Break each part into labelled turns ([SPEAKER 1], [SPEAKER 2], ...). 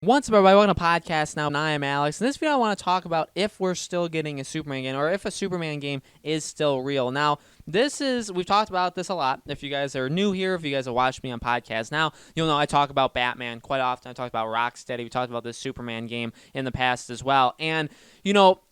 [SPEAKER 1] What's up, everybody? Welcome to podcast now, and I am Alex. In this video, I want to talk about if we're still getting a Superman game, or if a Superman game is still real. Now, we've talked about this a lot. If you guys are new here, if you guys have watched me on podcasts now, you'll know I talk about Batman quite often. I talk about Rocksteady. We talked about this Superman game in the past as well. And,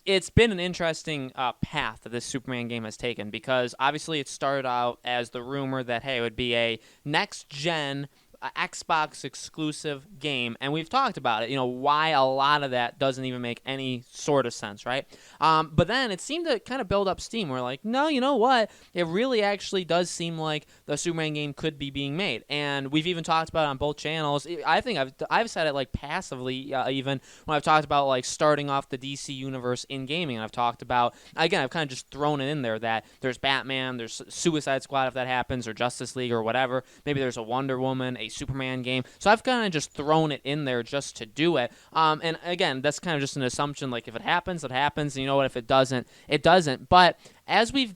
[SPEAKER 1] it's been an interesting path that this Superman game has taken, because obviously it started out as the rumor that, hey, it would be a next-gen Xbox exclusive game, and we've talked about it, why a lot of that doesn't even make any sort of sense, right? But then it seemed to kind of build up steam. We're like, no, you know what? It really actually does seem like the Superman game could be being made, and we've even talked about it on both channels. I think I've said it like passively, even when I've talked about like starting off the DC universe in gaming, and I've talked about, again, I've kind of just thrown it in there that there's Batman, there's Suicide Squad if that happens, or Justice League or whatever. Maybe there's a Wonder Woman, a Superman game. So I've kind of just thrown it in there just to do it. And again, that's kind of just an assumption. Like, if it happens, it happens. And you know what? If it doesn't, it doesn't. But as we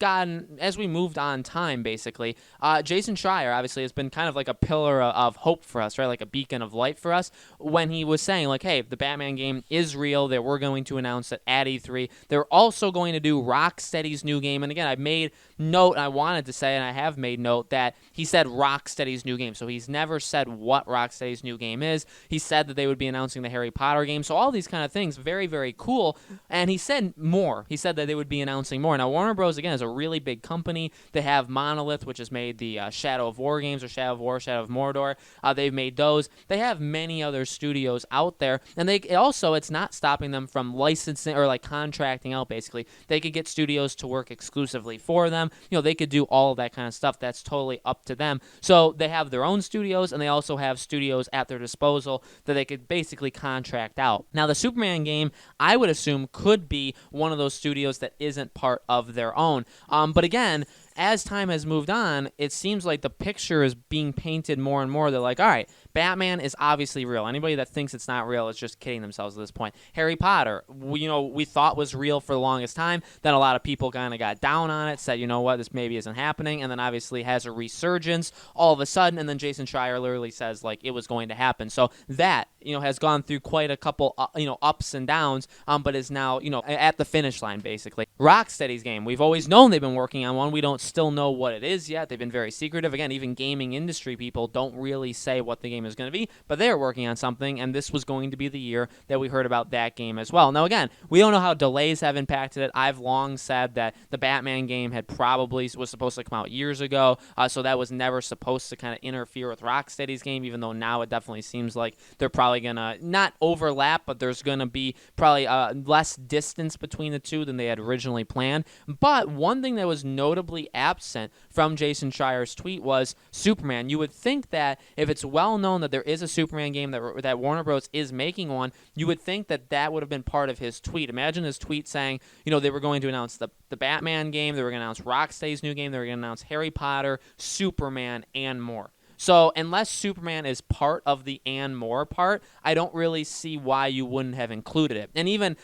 [SPEAKER 1] moved on time, basically, Jason Schreier obviously has been kind of like a pillar of hope for us, right? Like a beacon of light for us, when he was saying, like, hey, the Batman game is real. That we're going to announce it at E3. They're also going to do Rocksteady's new game. And again, I made note, and I wanted to say, and I have made note, that he said Rocksteady's new game. So he's never said what Rocksteady's new game is. He said that they would be announcing the Harry Potter game. So all these kind of things, very, very cool. And he said more. He said that they would be announcing more. Now, Warner Bros., again, is a really big company. They have Monolith, which has made the Shadow of War games, or Shadow of War, Shadow of Mordor. They've made those. They have many other studios out there. And it's not stopping them from licensing or like contracting out, basically. They could get studios to work exclusively for them. They could do all of that kind of stuff. That's totally up to them. So they have their own studios, and they also have studios at their disposal that they could basically contract out. Now, the Superman game, I would assume, could be one of those studios that isn't part of their own. But again, as time has moved on, it seems like the picture is being painted more and more. They're like, all right, Batman is obviously real. Anybody that thinks it's not real is just kidding themselves at this point. Harry Potter, we thought was real for the longest time. Then a lot of people kind of got down on it, said, you know what, this maybe isn't happening, and then obviously has a resurgence all of a sudden, and then Jason Schreier literally says, like, it was going to happen. So that, has gone through quite a couple, ups and downs, but is now, at the finish line, basically. Rocksteady's game, we've always known they've been working on one. We don't still know what it is yet. They've been very secretive. Again, even gaming industry people don't really say what the game is going to be, but they're working on something, and this was going to be the year that we heard about that game as well. Now, again, we don't know how delays have impacted it. I've long said that the Batman game was supposed to come out years ago, so that was never supposed to kind of interfere with Rocksteady's game, even though now it definitely seems like they're probably going to not overlap, but there's going to be probably less distance between the two than they had originally planned. But one thing that was notably absent from Jason Schreier's tweet was Superman. You would think that if it's well known that there is a Superman game, that Warner Bros. Is making one, you would think that that would have been part of his tweet. Imagine his tweet saying, they were going to announce the Batman game, they were going to announce Rocksteady's new game, they were going to announce Harry Potter, Superman, and more. So unless Superman is part of the and more part, I don't really see why you wouldn't have included it. And even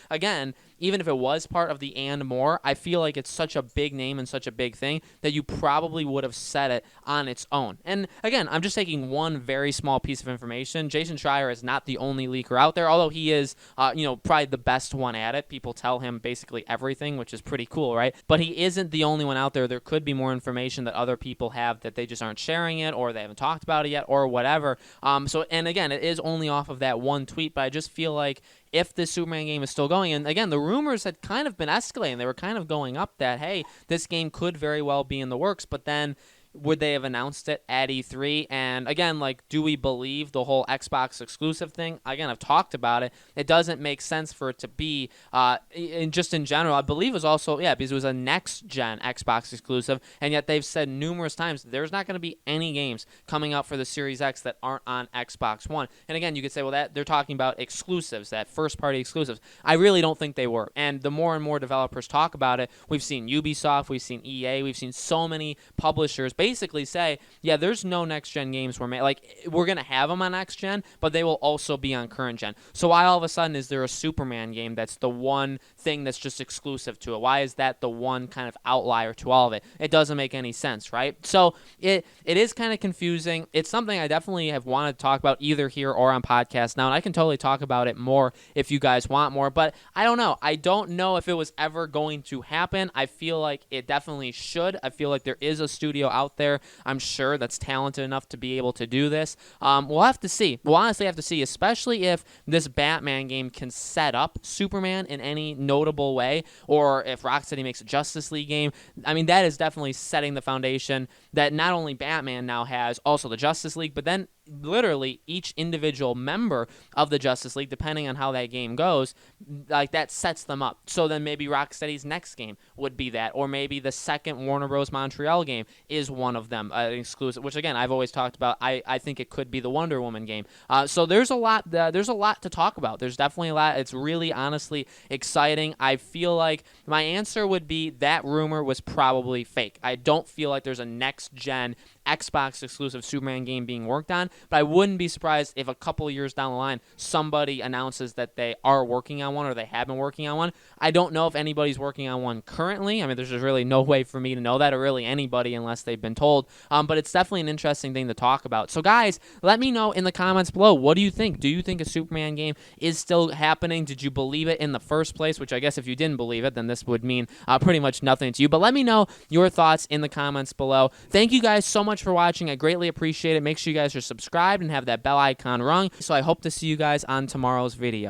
[SPEAKER 1] if it was part of the and more, I feel like it's such a big name and such a big thing that you probably would have said it on its own. And again, I'm just taking one very small piece of information. Jason Schreier is not the only leaker out there, although he is, probably the best one at it. People tell him basically everything, which is pretty cool, right? But he isn't the only one out there. There could be more information that other people have that they just aren't sharing it, or they haven't talked about it yet, or whatever. And again, it is only off of that one tweet, but I just feel like if this Superman game is still going, and again, the rumors had kind of been escalating. They were kind of going up that, hey, this game could very well be in the works, but then would they have announced it at E3? And again, like, do we believe the whole Xbox exclusive thing? Again, I've talked about it. It doesn't make sense for it to be, just in general. I believe it was also, because it was a next-gen Xbox exclusive, and yet they've said numerous times there's not going to be any games coming out for the Series X that aren't on Xbox One. And again, you could say, well, that they're talking about exclusives, that first-party exclusives. I really don't think they were. And the more and more developers talk about it, we've seen Ubisoft, we've seen EA, we've seen so many publishers, basically basically say, yeah, there's no next-gen games we're going to have them on next-gen, but they will also be on current-gen. So why all of a sudden is there a Superman game that's the one thing that's just exclusive to it? Why is that the one kind of outlier to all of it? It doesn't make any sense, right? So it is kind of confusing. It's something I definitely have wanted to talk about either here or on podcast now, and I can totally talk about it more if you guys want more, but I don't know. I don't know if it was ever going to happen. I feel like it definitely should. I feel like there is a studio out there, I'm sure, that's talented enough to be able to do this. We'll have to see. We'll honestly have to see, especially if this Batman game can set up Superman in any notable way, or if Rocksteady makes a Justice League game. I mean, that is definitely setting the foundation that not only Batman now has, also the Justice League, but then literally each individual member of the Justice League, depending on how that game goes, like that sets them up. So then maybe Rocksteady's next game would be that, or maybe the second Warner Bros. Montreal game is one of them, exclusive. Which again, I've always talked about. I think it could be the Wonder Woman game. So there's a lot. There's a lot to talk about. There's definitely a lot. It's really honestly exciting. I feel like my answer would be that rumor was probably fake. I don't feel like there's a next gen Xbox exclusive Superman game being worked on, but I wouldn't be surprised if a couple of years down the line somebody announces that they are working on one or they have been working on one. I don't know if anybody's working on one currently. I mean, there's just really no way for me to know that, or really anybody unless they've been told, but it's definitely an interesting thing to talk about. So guys, let me know in the comments below, what do you think? Do you think a Superman game is still happening? Did you believe it in the first place? Which I guess if you didn't believe it, then this would mean pretty much nothing to you, but let me know your thoughts in the comments below. Thank you guys so much for watching. I greatly appreciate it. Make sure you guys are subscribed and have that bell icon rung. So I hope to see you guys on tomorrow's video.